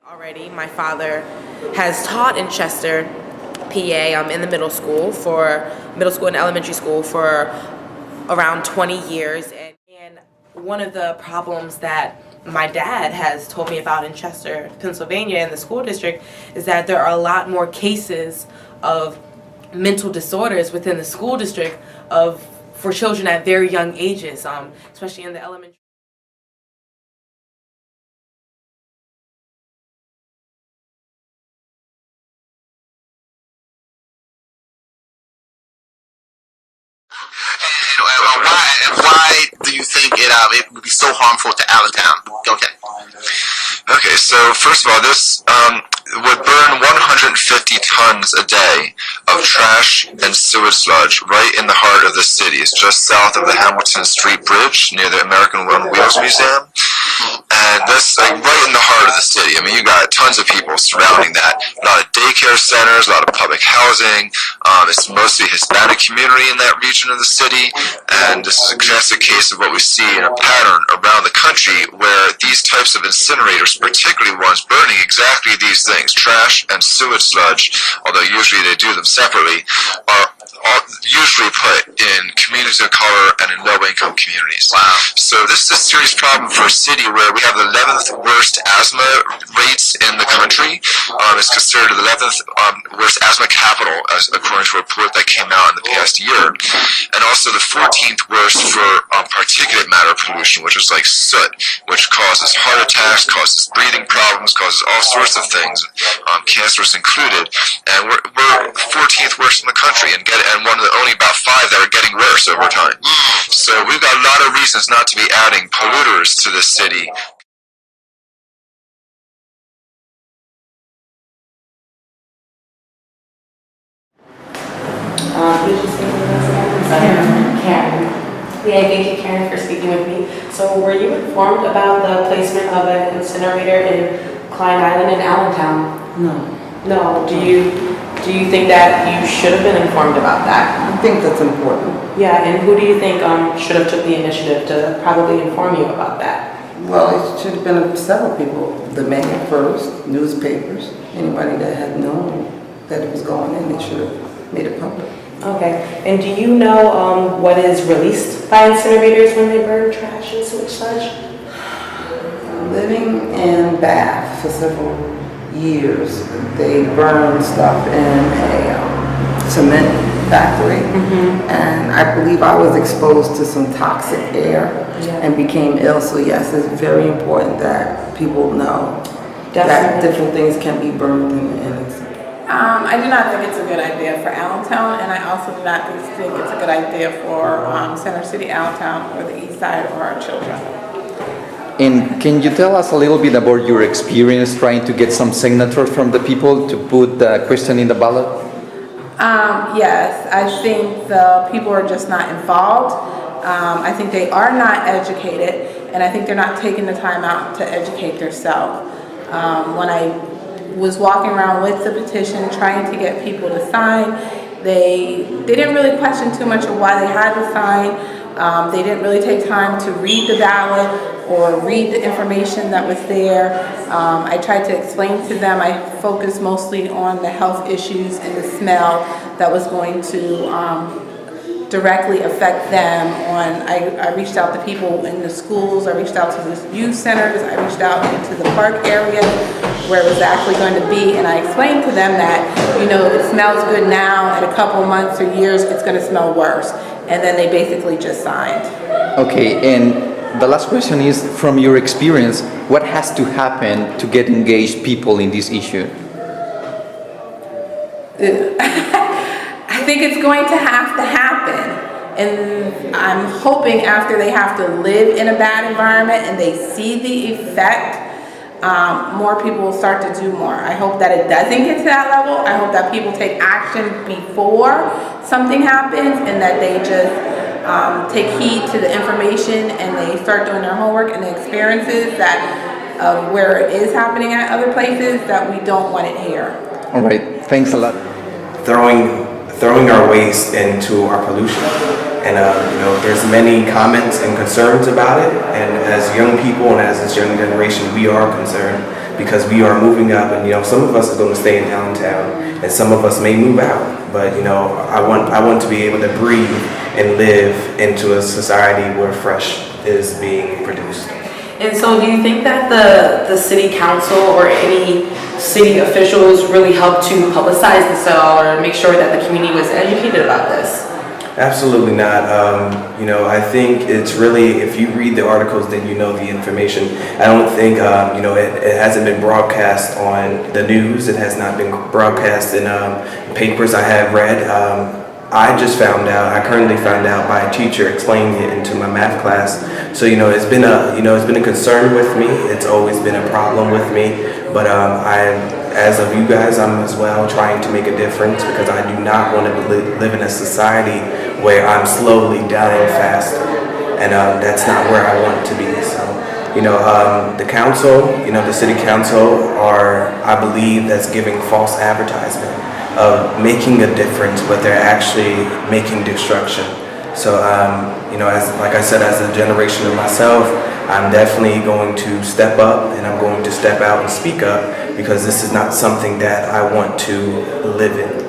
Already, my father has taught in Chester, PA, in the middle school and elementary school for around 20 years. And one of the problems that my dad has told me about in Chester, Pennsylvania, in the school district, is that there are a lot more cases of mental disorders within the school district for children at very young ages, especially in the elementary. And why do you think it would be so harmful to Allentown? Okay. Okay, so first of all, this would burn 150 tons a day of trash and sewage sludge right in the heart of the city. It's just south of the Hamilton Street Bridge near the American Road and Wheels Museum. And that's like right in the heart of the city. I mean, you got tons of people surrounding that. A lot of daycare centers, a lot of public housing. It's mostly Hispanic community in that region of the city. And this is just a case of what we see in a pattern around the country where these types of incinerators, particularly ones burning exactly these things, trash and sewage sludge, although usually they do them separately, are usually put in communities of color and in low-income communities. Wow. So this is a serious problem for a city where we have the 11th worst asthma rates in the country. It's considered the 11th worst asthma capital, as according to a report that came out in the past year, and also the 14th worst for particulate matter pollution, which is like soot, which causes heart attacks, causes breathing problems, causes all sorts of things, cancerous included. And we're 14th worst in the country, and one of the only about 5 that are getting worse over time. So we've got a lot of reasons not to be adding polluters to this city. Karen. Yeah, thank you, Karen, for speaking with me. So, were you informed about the placement of an incinerator in Klein Island in Allentown? No, No. Do you think that you should have been informed about that? I think that's important. Yeah, and who do you think should have took the initiative to probably inform you about that? Well, it should have been several people. The mayor first, newspapers, anybody that had known that it was going in, they should have made it public. Okay. And do you know what is released by incinerators when they burn trash and sewage sludge? Living in Bath for several years, they burned stuff in a cement factory, and I believe I was exposed to some toxic air and became ill. So yes, it's very important that people know that different things can be burned in I do not think it's a good idea for Allentown, and I also do not think it's a good idea for Center City, Allentown, or the East Side, or our children. And can you tell us a little bit about your experience trying to get some signatures from the people to put the question in the ballot? Yes, I think the people are just not involved. I think they are not educated, and I think they're not taking the time out to educate themselves. When I was walking around with the petition trying to get people to sign, they didn't really question too much of why they had to sign. They didn't really take time to read the ballot or read the information that was there. I tried to explain to them. I focused mostly on the health issues and the smell that was going to directly affect them. I reached out to people in the schools, I reached out to the youth centers, I reached out into the park area where it was actually going to be, and I explained to them that, it smells good now, in a couple months or years it's going to smell worse. And then they basically just signed. Okay, and the last question is, from your experience, what has to happen to get engaged people in this issue? I think it's going to have to happen, and I'm hoping after they have to live in a bad environment and they see the effect, more people will start to do more. I hope that it doesn't get to that level. I hope that people take action before something happens, and that they just take heed to the information and they start doing their homework and the experiences of where it is happening at other places, that we don't want it here. All right, thanks a lot. Throwing our waste into our pollution, and there's many comments and concerns about it, and as young people and as this young generation, we are concerned because we are moving up, and some of us are going to stay in Allentown, and some of us may move out. But I want to be able to breathe and live into a society where fresh is being produced. And so do you think that the city council or any city officials really helped to publicize this at all, or make sure that the community was educated about this? Absolutely not. I think it's really, if you read the articles, then you know the information. I don't think, it hasn't been broadcast on the news. It has not been broadcast in papers I have read. I just found out, I currently found out by a teacher explaining it into my math class. So, it's been a concern with me. It's always been a problem with me. But as of you guys, I'm as well trying to make a difference, because I do not want to live in a society where I'm slowly dying faster. And that's not where I want to be. So, the council, the city council I believe that's giving false advertisement of making a difference, but they're actually making destruction. So, like I said, as a generation of myself, I'm definitely going to step up, and I'm going to step out and speak up, because this is not something that I want to live in.